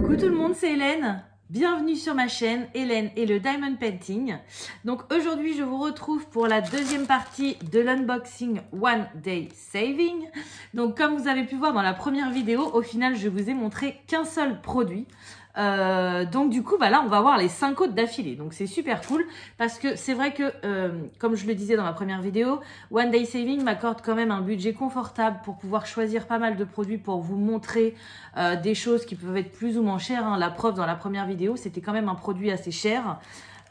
Coucou tout le monde, c'est Hélène. Bienvenue sur ma chaîne Hélène et le Diamond Painting. Donc aujourd'hui je vous retrouve pour la deuxième partie de l'unboxing One Day Saving. Donc comme vous avez pu voir dans la première vidéo, au final je vous ai montré qu'un seul produit. Donc du coup là on va voir les 5 autres d'affilée, donc c'est super cool parce que c'est vrai que comme je le disais dans ma première vidéo, One Day Saving m'accorde quand même un budget confortable pour pouvoir choisir pas mal de produits pour vous montrer des choses qui peuvent être plus ou moins chères, hein. La preuve, dans la première vidéo c'était quand même un produit assez cher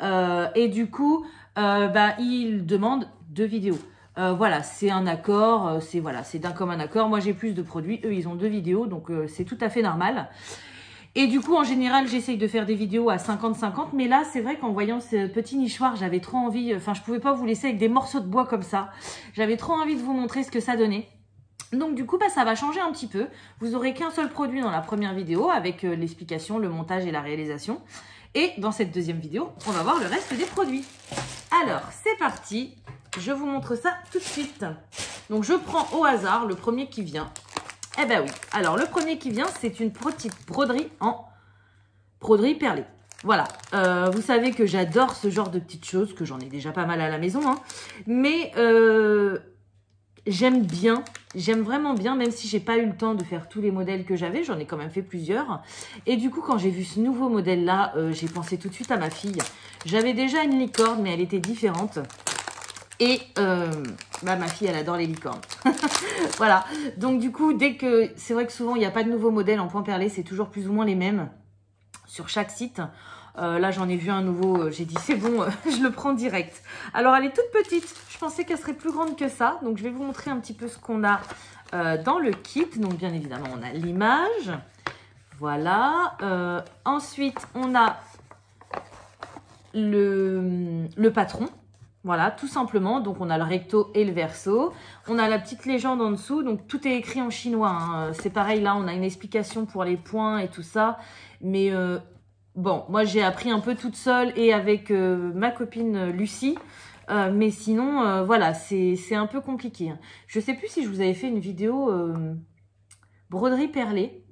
et du coup il demande 2 vidéos. Voilà, c'est un accord, c'est d'un commun accord. Moi j'ai plus de produits, eux ils ont 2 vidéos, donc c'est tout à fait normal. Et du coup, en général, j'essaye de faire des vidéos à 50-50. Mais là, c'est vrai qu'en voyant ce petit nichoir, j'avais trop envie... Enfin, je pouvais pas vous laisser avec des morceaux de bois comme ça. J'avais trop envie de vous montrer ce que ça donnait. Donc du coup, ça va changer un petit peu. Vous aurez qu'un seul produit dans la première vidéo avec l'explication, le montage et la réalisation. Et dans cette deuxième vidéo, on va voir le reste des produits. Alors, c'est parti. Je vous montre ça tout de suite. Donc, je prends au hasard le premier qui vient. Eh ben oui, alors le premier qui vient, c'est une petite broderie en broderie perlée. Voilà, vous savez que j'adore ce genre de petites choses, que j'en ai déjà pas mal à la maison, hein. Mais j'aime vraiment bien, même si j'ai pas eu le temps de faire tous les modèles que j'avais, j'en ai quand même fait plusieurs. Et du coup, quand j'ai vu ce nouveau modèle-là, j'ai pensé tout de suite à ma fille. J'avais déjà une licorne, mais elle était différente. Et ma fille, elle adore les licornes. Voilà. Donc du coup, dès que... C'est vrai que souvent, il n'y a pas de nouveaux modèles en point perlé. C'est toujours plus ou moins les mêmes sur chaque site. Là, j'en ai vu un nouveau. J'ai dit, c'est bon, je le prends direct. Alors, elle est toute petite. Je pensais qu'elle serait plus grande que ça. Donc, je vais vous montrer un petit peu ce qu'on a dans le kit. Donc, bien évidemment, on a l'image. Voilà. Ensuite, on a le patron. Voilà, tout simplement. Donc, on a le recto et le verso. On a la petite légende en dessous. Donc, tout est écrit en chinois, hein. C'est pareil, là, on a une explication pour les points et tout ça. Mais bon, moi, j'ai appris un peu toute seule et avec ma copine Lucie. Mais sinon, voilà, c'est un peu compliqué, hein. Je sais plus si je vous avais fait une vidéo broderie perlée.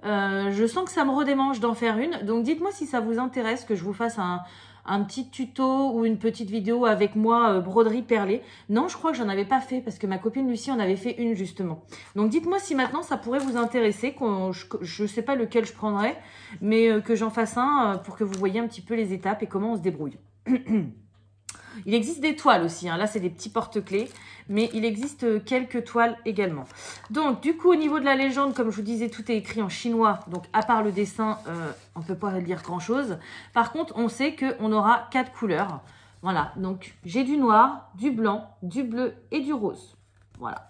Je sens que ça me redémange d'en faire une. Donc, dites-moi si ça vous intéresse que je vous fasse un petit tuto ou une petite vidéo avec moi broderie perlée. Non, je crois que j'en avais pas fait parce que ma copine Lucie en avait fait une justement. Donc dites-moi si maintenant ça pourrait vous intéresser, je sais pas lequel je prendrais, mais que j'en fasse un pour que vous voyez un petit peu les étapes et comment on se débrouille. Il existe des toiles aussi, hein. Là c'est des petits porte-clés, mais il existe quelques toiles également. Donc du coup au niveau de la légende, comme je vous disais, tout est écrit en chinois, donc à part le dessin, on ne peut pas lire grand chose. Par contre, on sait qu'on aura 4 couleurs. Voilà, donc j'ai du noir, du blanc, du bleu et du rose. Voilà.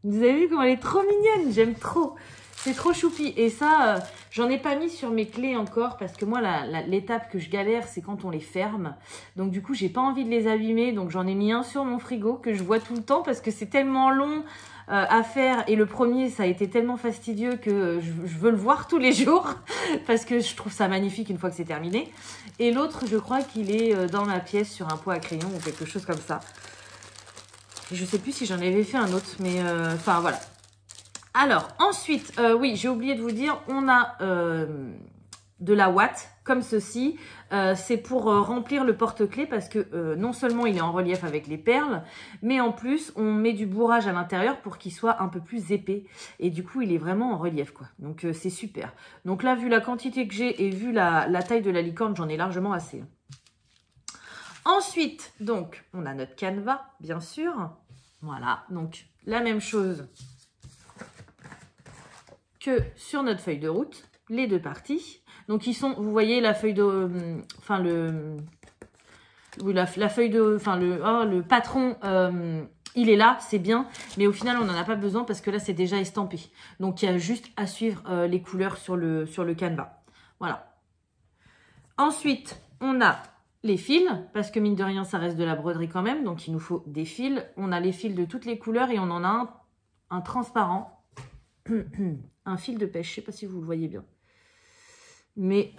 Vous avez vu comment elle est trop mignonne, j'aime trop. C'est trop choupi. Et ça, j'en ai pas mis sur mes clés encore parce que moi, l'étape que je galère, c'est quand on les ferme. Donc du coup, j'ai pas envie de les abîmer. Donc j'en ai mis un sur mon frigo que je vois tout le temps parce que c'est tellement long à faire. Et le premier, ça a été tellement fastidieux que je veux le voir tous les jours parce que je trouve ça magnifique une fois que c'est terminé. Et l'autre, je crois qu'il est dans ma pièce sur un pot à crayon ou quelque chose comme ça. Je sais plus si j'en avais fait un autre, mais enfin voilà. Alors, ensuite, oui, j'ai oublié de vous dire, on a de la ouate, comme ceci. C'est pour remplir le porte-clés parce que non seulement il est en relief avec les perles, mais en plus, on met du bourrage à l'intérieur pour qu'il soit un peu plus épais. Et du coup, il est vraiment en relief, quoi. Donc, c'est super. Donc là, vu la quantité que j'ai et vu la taille de la licorne, j'en ai largement assez. Ensuite, donc, on a notre canevas, bien sûr. Voilà, donc la même chose que sur notre feuille de route, les deux parties. Donc ils sont, vous voyez la feuille de, enfin la feuille de, enfin le patron, il est là, c'est bien, mais au final on n'en a pas besoin parce que là c'est déjà estampé. Donc il y a juste à suivre les couleurs sur le canevas. Voilà. Ensuite on a les fils, parce que mine de rien ça reste de la broderie quand même, donc il nous faut des fils. On a les fils de toutes les couleurs et on en a un transparent. Un fil de pêche, je ne sais pas si vous le voyez bien. Mais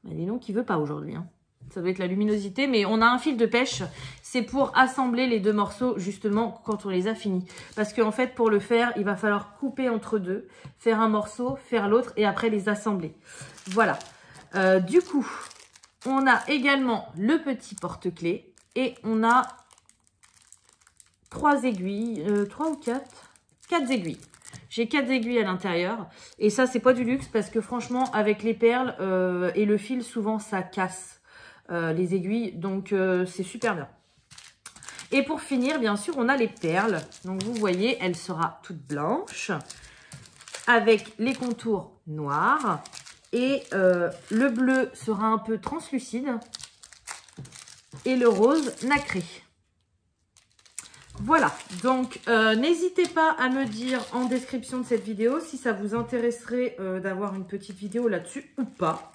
dis donc, il ne veut pas aujourd'hui, hein. Ça doit être la luminosité, mais on a un fil de pêche. C'est pour assembler les deux morceaux, justement, quand on les a finis. Parce qu'en fait, pour le faire, il va falloir couper entre deux, faire un morceau, faire l'autre, et après les assembler. Voilà. Du coup, on a également le petit porte-clés, et on a 3 aiguilles, 3 ou 4 aiguilles. J'ai 4 aiguilles à l'intérieur. Et ça, c'est pas du luxe parce que franchement, avec les perles et le fil, souvent, ça casse les aiguilles. Donc, c'est super bien. Et pour finir, bien sûr, on a les perles. Donc, vous voyez, elle sera toute blanche avec les contours noirs. Et le bleu sera un peu translucide. Et le rose nacré. Voilà, donc n'hésitez pas à me dire en description de cette vidéo si ça vous intéresserait d'avoir une petite vidéo là-dessus ou pas.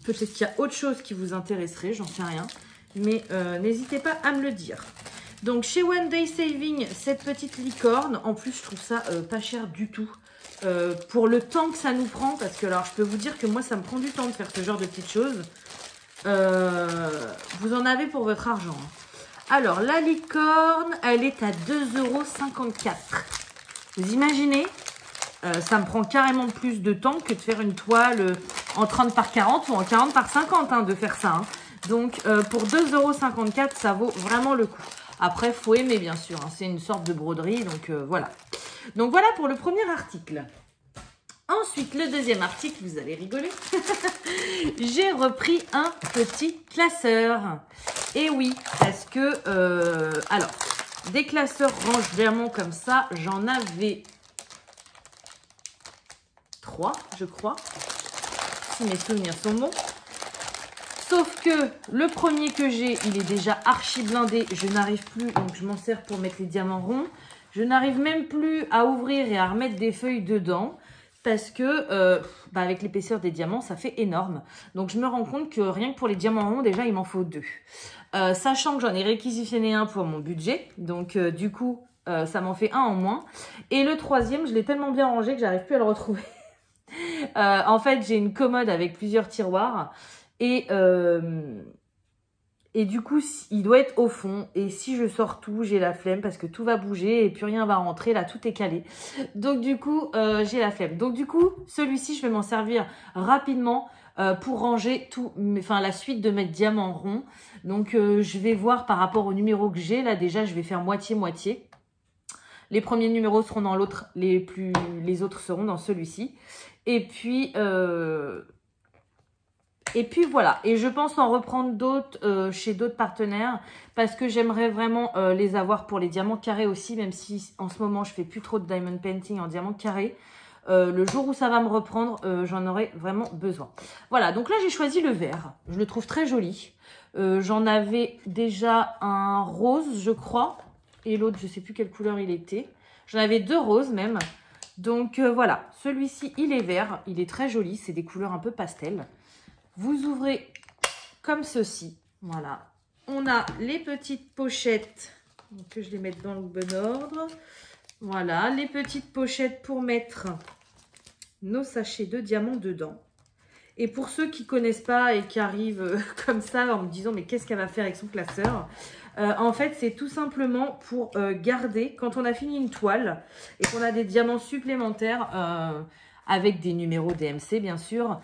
Peut-être qu'il y a autre chose qui vous intéresserait, j'en sais rien. Mais n'hésitez pas à me le dire. Donc chez One Day Saving, cette petite licorne, en plus je trouve ça pas cher du tout. Pour le temps que ça nous prend, parce que alors je peux vous dire que moi ça me prend du temps de faire ce genre de petites choses. Vous en avez pour votre argent. Alors, la licorne, elle est à 2,54 €. Vous imaginez, ça me prend carrément plus de temps que de faire une toile en 30 par 40 ou en 40 par 50, hein, de faire ça. Hein. Donc, pour 2,54 €, ça vaut vraiment le coup. Après, faut aimer, bien sûr. Hein, c'est une sorte de broderie, donc voilà. Donc, voilà pour le premier article. Ensuite, le deuxième article, vous allez rigoler. J'ai repris un petit classeur. Et oui, parce que, alors, des classeurs range diamant comme ça, j'en avais 3, je crois, si mes souvenirs sont bons. Sauf que le premier que j'ai, il est déjà archi blindé. Je n'arrive plus, donc je m'en sers pour mettre les diamants ronds. Je n'arrive même plus à ouvrir et à remettre des feuilles dedans. Parce que avec l'épaisseur des diamants, ça fait énorme. Donc, je me rends compte que rien que pour les diamants ronds, déjà, il m'en faut 2. Sachant que j'en ai réquisitionné un pour mon budget. Donc, du coup, ça m'en fait un en moins. Et le troisième, je l'ai tellement bien rangé que j'arrive plus à le retrouver. En fait, j'ai une commode avec plusieurs tiroirs. Et du coup, il doit être au fond. Et si je sors tout, j'ai la flemme parce que tout va bouger et plus rien va rentrer. Là, tout est calé. Donc, du coup, j'ai la flemme. Donc, du coup, celui-ci, je vais m'en servir rapidement pour ranger la suite de mes diamants ronds. Donc, je vais voir par rapport au numéro que j'ai. Là, déjà, je vais faire moitié-moitié. Les premiers numéros seront dans l'autre. Les autres seront dans celui-ci. Et puis voilà, et je pense en reprendre d'autres chez d'autres partenaires parce que j'aimerais vraiment les avoir pour les diamants carrés aussi, même si en ce moment je fais plus trop de diamond painting en diamant carré. Le jour où ça va me reprendre, j'en aurai vraiment besoin. Voilà, donc là j'ai choisi le vert, je le trouve très joli. J'en avais déjà un rose, je crois, et l'autre je sais plus quelle couleur il était. J'en avais 2 roses même. Donc voilà, celui-ci il est vert, il est très joli, c'est des couleurs un peu pastel. Vous ouvrez comme ceci, voilà. On a les petites pochettes, donc que je les mette dans le bon ordre. Voilà, les petites pochettes pour mettre nos sachets de diamants dedans. Et pour ceux qui ne connaissent pas et qui arrivent comme ça en me disant mais qu'est-ce qu'elle va faire avec son classeur, en fait c'est tout simplement pour garder, quand on a fini une toile et qu'on a des diamants supplémentaires, avec des numéros DMC bien sûr,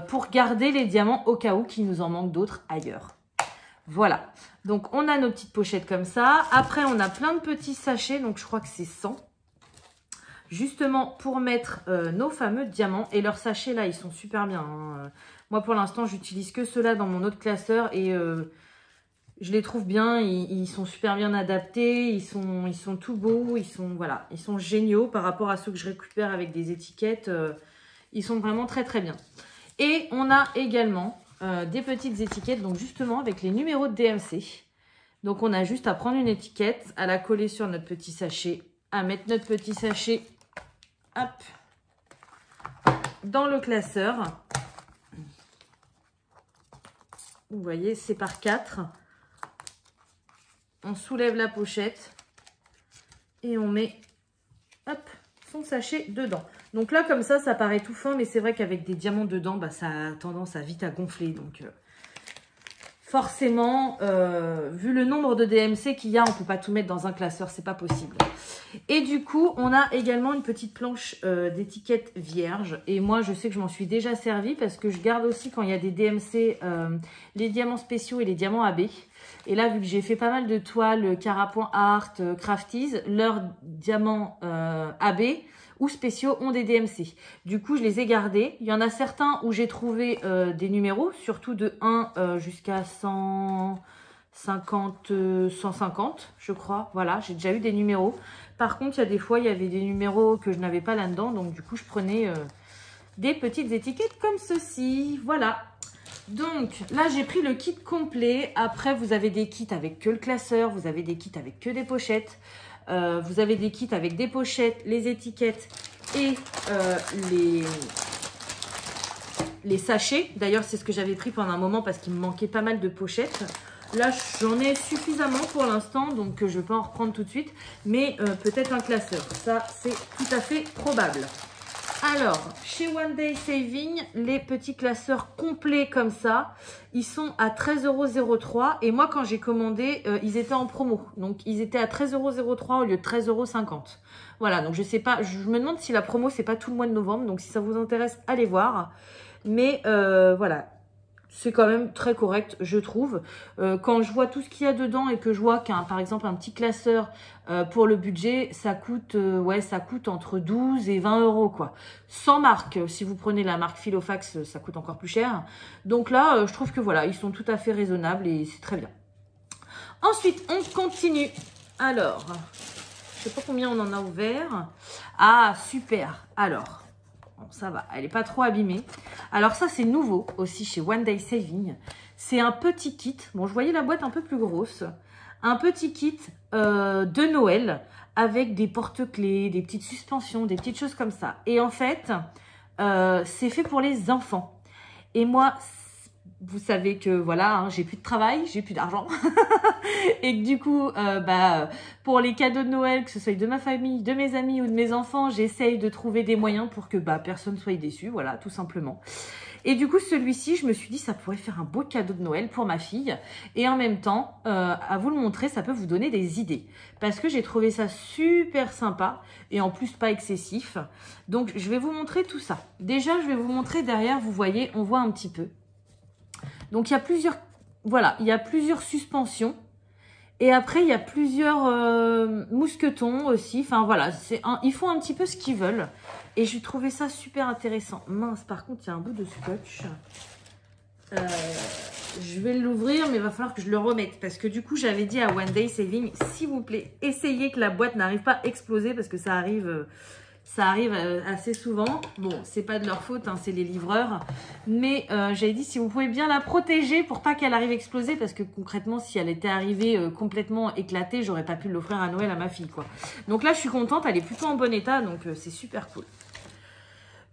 pour garder les diamants au cas où qu'il nous en manque d'autres ailleurs. Voilà, donc on a nos petites pochettes comme ça. Après on a plein de petits sachets, donc je crois que c'est 100. Justement pour mettre nos fameux diamants. Et leurs sachets là, ils sont super bien. Hein. Moi pour l'instant, j'utilise que ceux-là dans mon autre classeur et je les trouve bien. Ils sont super bien adaptés. Ils sont tout beaux. Ils sont géniaux par rapport à ceux que je récupère avec des étiquettes. Ils sont vraiment très très bien. Et on a également des petites étiquettes, donc justement avec les numéros de DMC. Donc on a juste à prendre une étiquette, à la coller sur notre petit sachet, à mettre notre petit sachet hop, dans le classeur. Vous voyez, c'est par 4. On soulève la pochette et on met hop, son sachet dedans. Donc là, comme ça paraît tout fin, mais c'est vrai qu'avec des diamants dedans, ça a tendance à vite à gonfler. Donc, forcément, vu le nombre de DMC qu'il y a, on ne peut pas tout mettre dans un classeur, c'est pas possible. Et du coup, on a également une petite planche d'étiquette vierge. Et moi, je sais que je m'en suis déjà servi parce que je garde aussi quand il y a des DMC, les diamants spéciaux et les diamants AB. Et là, vu que j'ai fait pas mal de toiles Carapoint Art, Crafties, leurs diamants AB ou spéciaux ont des DMC. Du coup, je les ai gardés. Il y en a certains où j'ai trouvé des numéros, surtout de 1 jusqu'à 150, je crois. Voilà, j'ai déjà eu des numéros. Par contre, il y a des fois, il y avait des numéros que je n'avais pas là-dedans. Donc, du coup, je prenais des petites étiquettes comme ceci. Voilà. Donc, là, j'ai pris le kit complet. Après, vous avez des kits avec que le classeur. Vous avez des kits avec que des pochettes. Vous avez des kits avec des pochettes, les étiquettes et les sachets. D'ailleurs, c'est ce que j'avais pris pendant un moment parce qu'il me manquait pas mal de pochettes. Là, j'en ai suffisamment pour l'instant, donc je ne vais pas en reprendre tout de suite. Mais peut-être un classeur. Ça, c'est tout à fait probable. Alors, chez One Day Saving, les petits classeurs complets comme ça, ils sont à 13,03 €. Et moi, quand j'ai commandé, ils étaient en promo. Donc, ils étaient à 13,03 € au lieu de 13,50 €. Voilà, donc je sais pas, je me demande si la promo, c'est pas tout le mois de novembre. Donc, si ça vous intéresse, allez voir. Mais voilà, c'est quand même très correct, je trouve. Quand je vois tout ce qu'il y a dedans et que je vois qu'un, par exemple, un petit classeur pour le budget, ça coûte, ça coûte entre 12 et 20 €, quoi. Sans marque, si vous prenez la marque Filofax, ça coûte encore plus cher. Donc là, je trouve que voilà, ils sont tout à fait raisonnables et c'est très bien. Ensuite, on continue. Alors, je sais pas combien on en a ouvert. Ah, super. Alors... Bon, ça va, elle n'est pas trop abîmée. Alors ça, c'est nouveau aussi chez One Day Saving. C'est un petit kit. Bon, je voyais la boîte un peu plus grosse. Un petit kit de Noël avec des porte-clés, des petites suspensions, des petites choses comme ça. Et en fait, c'est fait pour les enfants. Et moi, vous savez que voilà, hein, j'ai plus de travail, j'ai plus d'argent. Et que du coup, pour les cadeaux de Noël, que ce soit de ma famille, de mes amis ou de mes enfants, j'essaye de trouver des moyens pour que personne ne soit déçu, voilà, tout simplement. Et du coup, celui-ci, je me suis dit, ça pourrait faire un beau cadeau de Noël pour ma fille. Et en même temps, à vous le montrer, ça peut vous donner des idées. Parce que j'ai trouvé ça super sympa et en plus pas excessif. Donc, je vais vous montrer tout ça. Déjà, je vais vous montrer derrière, vous voyez, on voit un petit peu. Donc, il y a plusieurs, voilà, il y a plusieurs suspensions. Et après, il y a plusieurs mousquetons aussi. Enfin, voilà, ils font un petit peu ce qu'ils veulent. Et j'ai trouvé ça super intéressant. Mince, par contre, il y a un bout de scotch. Je vais l'ouvrir, mais il va falloir que je le remette. Parce que du coup, j'avais dit à One Day Saving, s'il vous plaît, essayez que la boîte n'arrive pas à exploser. Parce que ça arrive assez souvent. Bon, c'est pas de leur faute, hein, c'est les livreurs. Mais j'avais dit, si vous pouvez bien la protéger pour pas qu'elle arrive à exploser. Parce que concrètement, si elle était arrivée complètement éclatée, j'aurais pas pu l'offrir à Noël à ma fille, quoi. Donc là, je suis contente, elle est plutôt en bon état. Donc c'est super cool.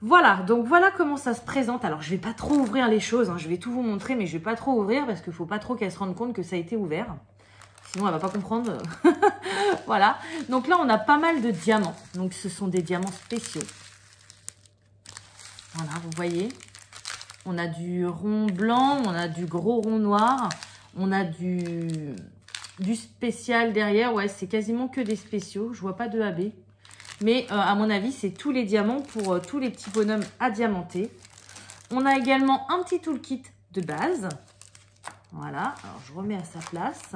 Voilà, donc voilà comment ça se présente. Alors, je vais pas trop ouvrir les choses, hein, je vais tout vous montrer, mais je vais pas trop ouvrir parce qu'il faut pas trop qu'elle se rende compte que ça a été ouvert. Sinon, elle va pas comprendre. Voilà, donc là, on a pas mal de diamants. Donc, ce sont des diamants spéciaux. Voilà, vous voyez. On a du rond blanc, on a du gros rond noir, on a du spécial derrière. Ouais, c'est quasiment que des spéciaux, je vois pas de AB. Mais à mon avis, c'est tous les diamants pour tous les petits bonhommes à diamanter. On a également un petit toolkit de base. Voilà, alors je remets à sa place.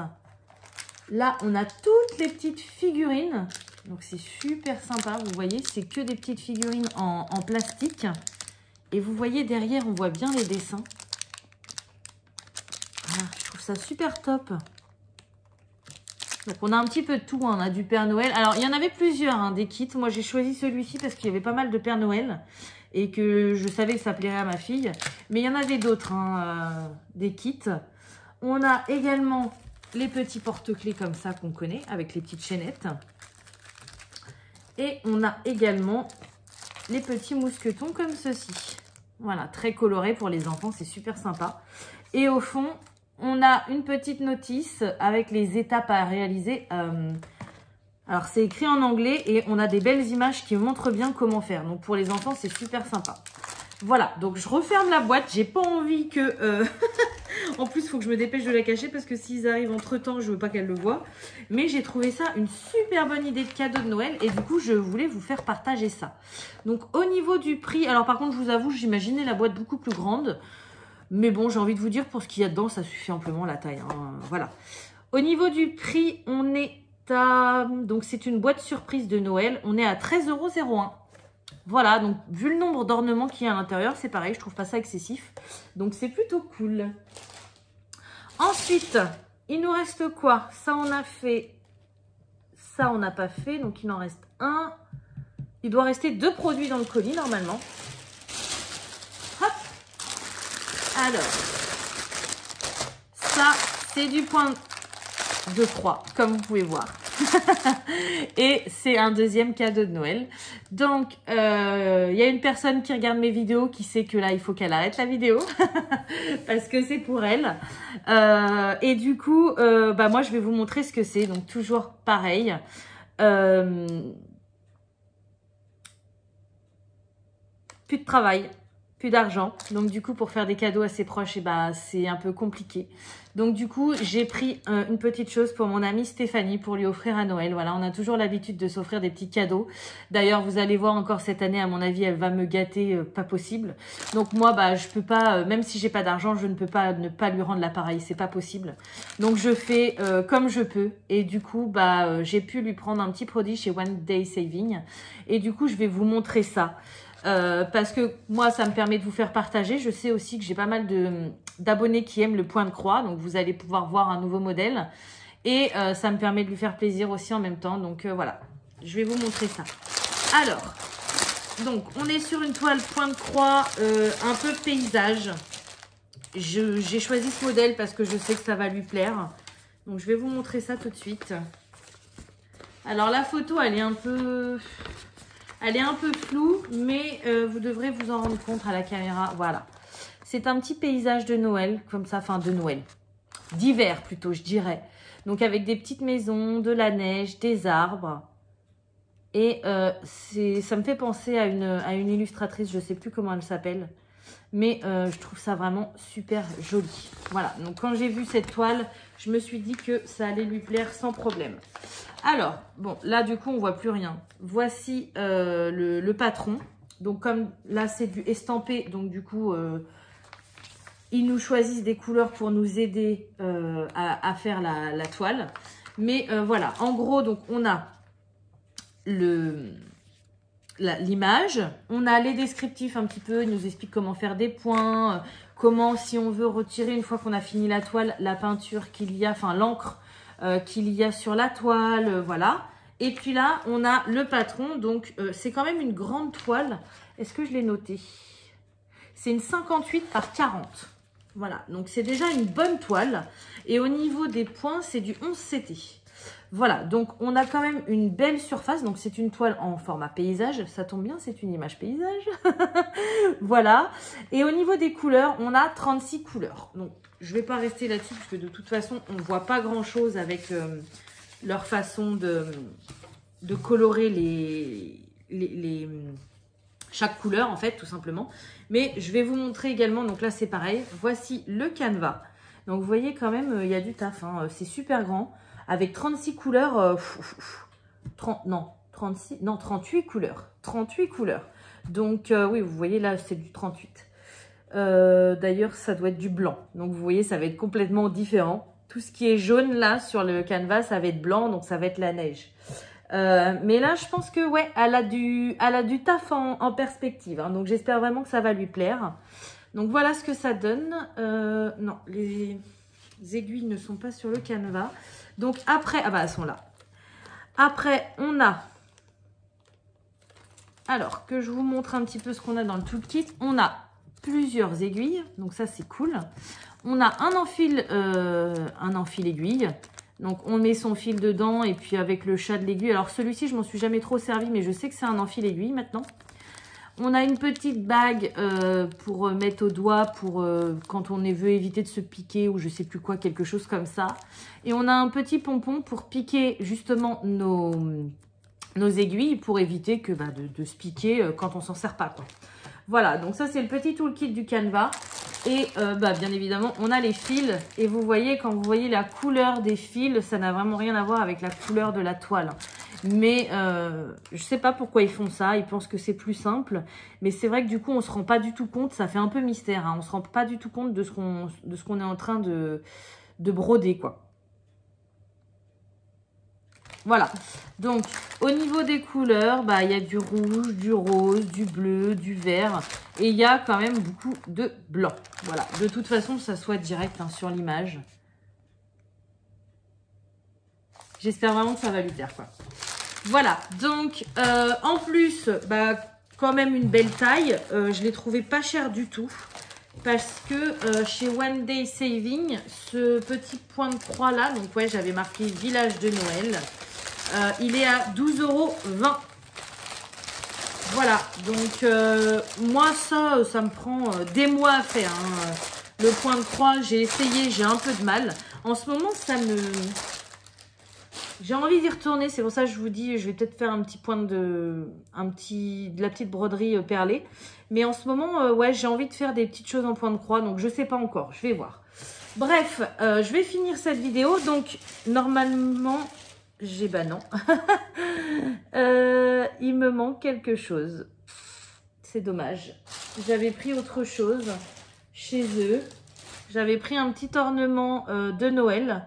Là, on a toutes les petites figurines. Donc, c'est super sympa. Vous voyez, c'est que des petites figurines en plastique. Et vous voyez, derrière, on voit bien les dessins. Voilà, je trouve ça super top. Donc, on a un petit peu de tout, hein. On a du Père Noël. Alors, il y en avait plusieurs, hein, des kits. Moi, j'ai choisi celui-ci parce qu'il y avait pas mal de Père Noël et que je savais que ça plairait à ma fille. Mais il y en avait d'autres, hein, des kits. On a également les petits porte-clés comme ça qu'on connaît, avec les petites chaînettes. Et on a également les petits mousquetons comme ceci. Voilà, très coloré pour les enfants, c'est super sympa. Et au fond... on a une petite notice avec les étapes à réaliser. Alors, c'est écrit en anglais et on a des belles images qui montrent bien comment faire. Donc, pour les enfants, c'est super sympa. Voilà, donc je referme la boîte. J'ai pas envie que En plus, il faut que je me dépêche de la cacher parce que s'ils arrivent entre-temps, je veux pas qu'elle le voie. Mais j'ai trouvé ça une super bonne idée de cadeau de Noël et du coup, je voulais vous faire partager ça. Donc, au niveau du prix, alors par contre, je vous avoue, j'imaginais la boîte beaucoup plus grande. Mais bon, j'ai envie de vous dire, pour ce qu'il y a dedans, ça suffit amplement la taille. Hein. Voilà. Au niveau du prix, on est à... Donc, c'est une boîte surprise de Noël. On est à 13,01 €. Voilà, donc vu le nombre d'ornements qu'il y a à l'intérieur, c'est pareil, je trouve pas ça excessif. Donc c'est plutôt cool. Ensuite, il nous reste quoi? Ça, on a fait. Ça, on n'a pas fait, donc il en reste un. Il doit rester 2 produits dans le colis, normalement. Hop. Alors, ça, c'est du point de croix, comme vous pouvez voir. Et c'est un deuxième cadeau de Noël. Donc, il y a une personne qui regarde mes vidéos qui sait que là, il faut qu'elle arrête la vidéo. Parce que c'est pour elle. Et du coup, moi, je vais vous montrer ce que c'est. Donc, toujours pareil. Plus de travail. Plus d'argent. Donc, du coup, pour faire des cadeaux à ses proches, c'est un peu compliqué. Donc, du coup, j'ai pris une petite chose pour mon amie Stéphanie pour lui offrir à Noël. Voilà, on a toujours l'habitude de s'offrir des petits cadeaux. D'ailleurs, vous allez voir encore cette année, à mon avis, elle va me gâter pas possible. Donc, moi, je peux pas, même si j'ai pas d'argent, je ne peux pas ne pas lui rendre l'appareil. C'est pas possible. Donc, je fais comme je peux. Et du coup, j'ai pu lui prendre un petit produit chez One Day Saving. Et du coup, je vais vous montrer ça. Parce que moi, ça me permet de vous faire partager. Je sais aussi que j'ai pas mal d'abonnés qui aiment le point de croix. Donc, vous allez pouvoir voir un nouveau modèle. Et ça me permet de lui faire plaisir aussi en même temps. Donc, voilà. Je vais vous montrer ça. Alors, donc, on est sur une toile point de croix un peu paysage. J'ai choisi ce modèle parce que je sais que ça va lui plaire. Donc, je vais vous montrer ça tout de suite. Alors, la photo, elle est un peu... Elle est un peu floue, mais vous devrez vous en rendre compte à la caméra. Voilà. C'est un petit paysage de Noël, comme ça, enfin de Noël. D'hiver plutôt, je dirais. Donc avec des petites maisons, de la neige, des arbres. Et ça me fait penser à une illustratrice, je ne sais plus comment elle s'appelle. Mais je trouve ça vraiment super joli. Voilà, donc quand j'ai vu cette toile, je me suis dit que ça allait lui plaire sans problème. Alors, bon, là du coup, on voit plus rien. Voici le patron. Donc comme là, c'est du estampé, donc du coup, ils nous choisissent des couleurs pour nous aider à faire la toile. Mais voilà, en gros, donc on a l'image, on a les descriptifs un petit peu, ils nous expliquent comment faire des points, comment, si on veut retirer une fois qu'on a fini la toile, la peinture qu'il y a, enfin l'encre qu'il y a sur la toile, voilà. Et puis là, on a le patron, donc c'est quand même une grande toile. Est-ce que je l'ai noté? C'est une 58 par 40. Voilà, donc c'est déjà une bonne toile. Et au niveau des points, c'est du 11 CT. Voilà, donc on a quand même une belle surface. Donc c'est une toile en format paysage. Ça tombe bien, c'est une image paysage. Voilà. Et au niveau des couleurs, on a 36 couleurs. Donc je ne vais pas rester là-dessus parce que de toute façon, on ne voit pas grand-chose avec leur façon de colorer chaque couleur en fait, tout simplement. Mais je vais vous montrer également, donc là c'est pareil. Voici le canevas. Donc vous voyez quand même, il y a du taf. Hein. C'est super grand. Avec 36 couleurs, 38 couleurs. 38 couleurs. Donc, oui, vous voyez, là, c'est du 38. D'ailleurs, ça doit être du blanc. Donc, vous voyez, ça va être complètement différent. Tout ce qui est jaune, là, sur le canevas, ça va être blanc. Donc, ça va être la neige. Mais là, je pense que, ouais, elle a du taf en perspective. Hein. Donc, j'espère vraiment que ça va lui plaire. Donc, voilà ce que ça donne. Non, les aiguilles ne sont pas sur le canevas. Donc après, ah bah elles sont là. Après, on a, alors que je vous montre un petit peu ce qu'on a dans le toolkit. On a plusieurs aiguilles, donc ça c'est cool. On a un enfil aiguille. Donc on met son fil dedans et puis avec le chat de l'aiguille. Alors celui-ci, je m'en suis jamais trop servi, mais je sais que c'est un enfil aiguille maintenant. On a une petite bague pour mettre au doigt pour quand on veut éviter de se piquer ou je sais plus quoi, quelque chose comme ça. Et on a un petit pompon pour piquer justement nos aiguilles pour éviter de se piquer quand on s'en sert pas, quoi. Voilà, donc ça c'est le petit toolkit du canevas. Et bien évidemment, on a les fils. Et vous voyez, quand vous voyez la couleur des fils, ça n'a vraiment rien à voir avec la couleur de la toile. Mais je sais pas pourquoi ils font ça. Ils pensent que c'est plus simple. Mais c'est vrai que du coup, on se rend pas du tout compte. Ça fait un peu mystère. Hein. On se rend pas du tout compte de ce qu'on est en train de broder, quoi. Voilà, donc au niveau des couleurs, il y a du rouge, du rose, du bleu, du vert et il y a quand même beaucoup de blanc. Voilà, de toute façon, ça soit direct hein, sur l'image. J'espère vraiment que ça va lui plaire, quoi. Voilà, donc en plus, quand même une belle taille. Je l'ai trouvé pas cher du tout. Parce que chez One Day Saving, ce petit point de croix là, donc ouais, j'avais marqué village de Noël. Il est à 12,20 €. Voilà, donc moi ça me prend des mois à faire. Hein. Le point de croix, j'ai essayé, j'ai un peu de mal. En ce moment, j'ai envie d'y retourner, c'est pour ça que je vous dis, je vais peut-être faire un petit point de la petite broderie perlée. Mais en ce moment, ouais, j'ai envie de faire des petites choses en point de croix, donc je sais pas encore, je vais voir. Bref, je vais finir cette vidéo, donc normalement... non. Il me manque quelque chose. C'est dommage. J'avais pris autre chose chez eux. J'avais pris un petit ornement de Noël.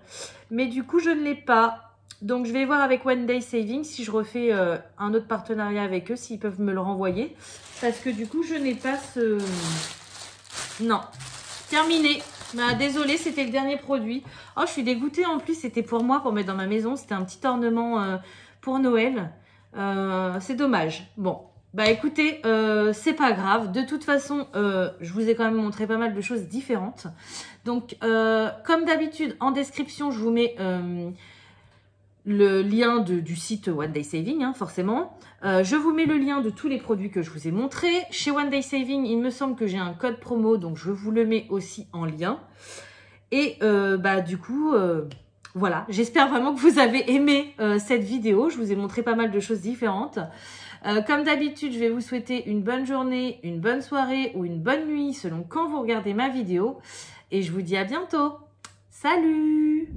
Mais du coup, je ne l'ai pas. Donc, je vais voir avec One Day Saving si je refais un autre partenariat avec eux, s'ils peuvent me le renvoyer. Parce que du coup, je n'ai pas ce... Non. Terminé. Désolée, c'était le dernier produit. Oh, je suis dégoûtée en plus. C'était pour moi, pour mettre dans ma maison. C'était un petit ornement pour Noël. C'est dommage. Bon, écoutez, c'est pas grave. De toute façon, je vous ai quand même montré pas mal de choses différentes. Donc, comme d'habitude, en description, je vous mets le lien du site One Day Saving, hein, forcément. Je vous mets le lien de tous les produits que je vous ai montrés. Chez One Day Saving, il me semble que j'ai un code promo, donc je vous le mets aussi en lien. Et du coup, voilà. J'espère vraiment que vous avez aimé cette vidéo. Je vous ai montré pas mal de choses différentes. Comme d'habitude, je vais vous souhaiter une bonne journée, une bonne soirée ou une bonne nuit selon quand vous regardez ma vidéo. Et je vous dis à bientôt. Salut!